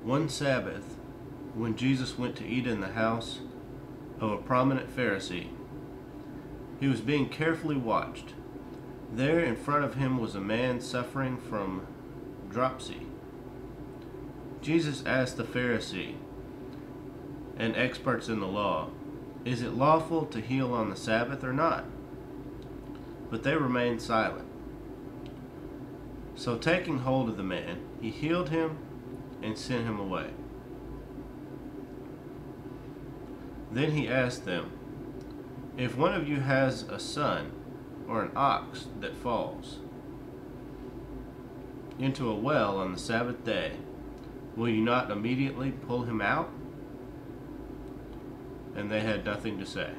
One Sabbath, when Jesus went to eat in the house of a prominent Pharisee, he was being carefully watched. There in front of him was a man suffering from dropsy. Jesus asked the Pharisee and experts in the law, "Is it lawful to heal on the Sabbath or not?" But they remained silent. So taking hold of the man, he healed him and sent him away. Then he asked them, "If one of you has a son or an ox that falls into a well on the Sabbath day, will you not immediately pull him out?" And they had nothing to say.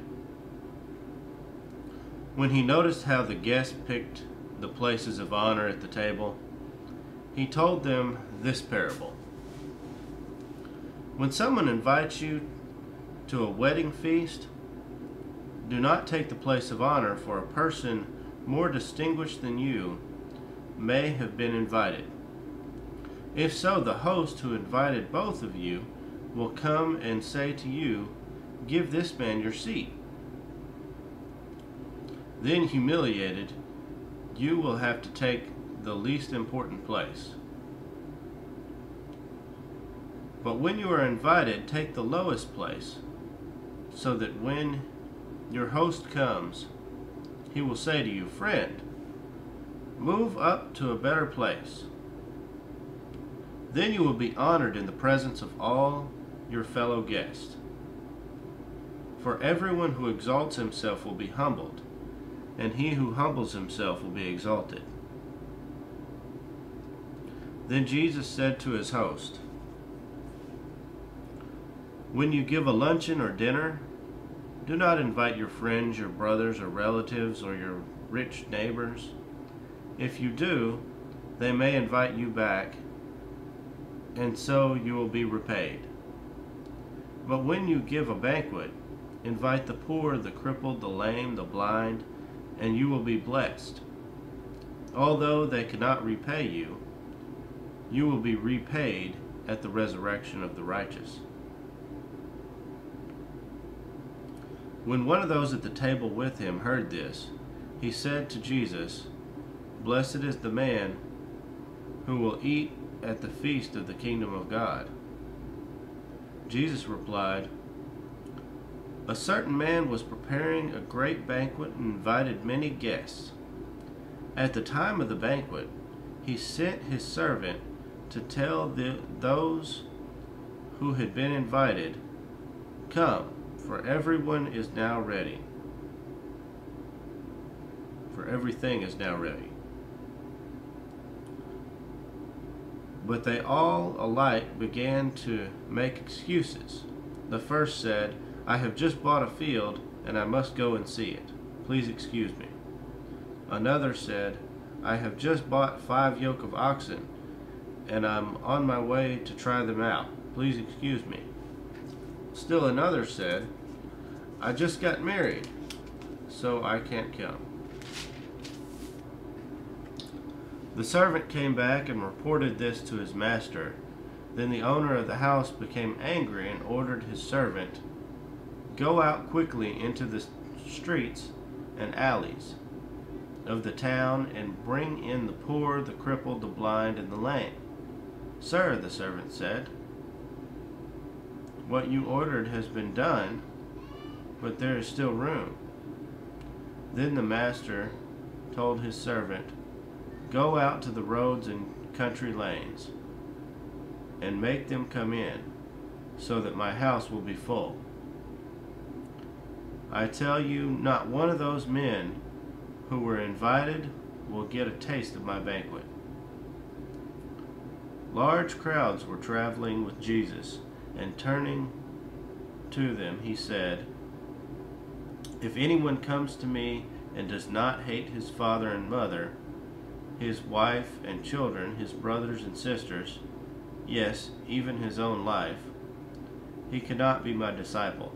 When he noticed how the guests picked the places of honor at the table, he told them this parable. When someone invites you to a wedding feast, do not take the place of honor, for a person more distinguished than you may have been invited. If so, the host who invited both of you will come and say to you, "Give this man your seat." Then, humiliated, you will have to take the least important place. But when you are invited, take the lowest place, so that when your host comes, he will say to you, "Friend, move up to a better place." Then you will be honored in the presence of all your fellow guests. For everyone who exalts himself will be humbled, and he who humbles himself will be exalted. Then Jesus said to his host, "When you give a luncheon or dinner, do not invite your friends, your brothers or relatives, or your rich neighbors. If you do, they may invite you back, and so you will be repaid. But when you give a banquet, invite the poor, the crippled, the lame, the blind, and you will be blessed. Although they cannot repay you, you will be repaid at the resurrection of the righteous." When one of those at the table with him heard this, he said to Jesus, "Blessed is the man who will eat at the feast of the kingdom of God." Jesus replied, "A certain man was preparing a great banquet and invited many guests. At the time of the banquet, he sent his servant to tell those who had been invited, 'Come, for everyone is now ready.' For everything is now ready. But they all alike began to make excuses. The first said, 'I have just bought a field, and I must go and see it. Please excuse me.' Another said, 'I have just bought 5 yoke of oxen, and I'm on my way to try them out. Please excuse me.' Still another said, 'I just got married, so I can't come.' The servant came back and reported this to his master. Then the owner of the house became angry and ordered his servant, 'Go out quickly into the streets and alleys of the town and bring in the poor, the crippled, the blind, and the lame.' 'Sir,' the servant said, 'what you ordered has been done, but there is still room.' Then the master told his servant, 'Go out to the roads and country lanes, and make them come in, so that my house will be full. I tell you, not one of those men who were invited will get a taste of my banquet.'" Large crowds were traveling with Jesus, and turning to them, he said, "If anyone comes to me and does not hate his father and mother, his wife and children, his brothers and sisters, yes, even his own life, he cannot be my disciple.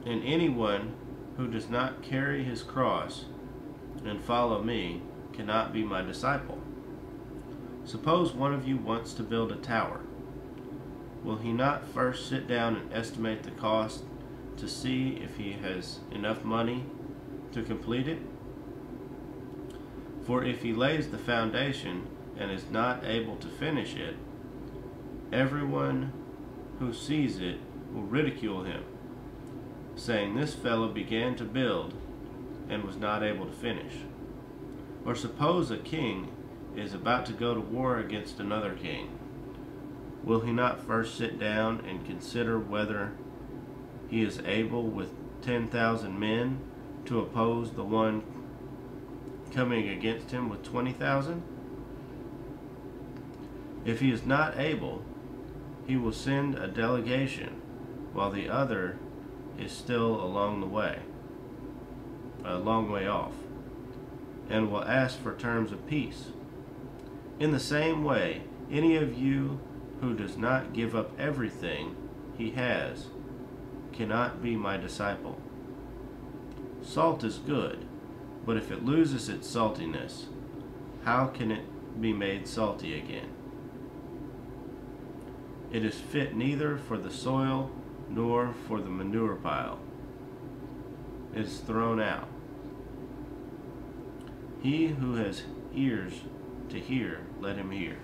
And anyone who does not carry his cross and follow me cannot be my disciple. Suppose one of you wants to build a tower. Will he not first sit down and estimate the cost to see if he has enough money to complete it? For if he lays the foundation and is not able to finish it, everyone who sees it will ridicule him, saying, "This fellow began to build and was not able to finish." Or suppose a king is about to go to war against another king. Will he not first sit down and consider whether he is able with 10,000 men to oppose the one coming against him with 20,000? If he is not able, he will send a delegation while the other is still a long way off, and will ask for terms of peace. In the same way, any of you who does not give up everything he has cannot be my disciple. Salt is good, but if it loses its saltiness, how can it be made salty again? It is fit neither for the soil nor for the manure pile. It is thrown out. He who has ears to hear, let him hear.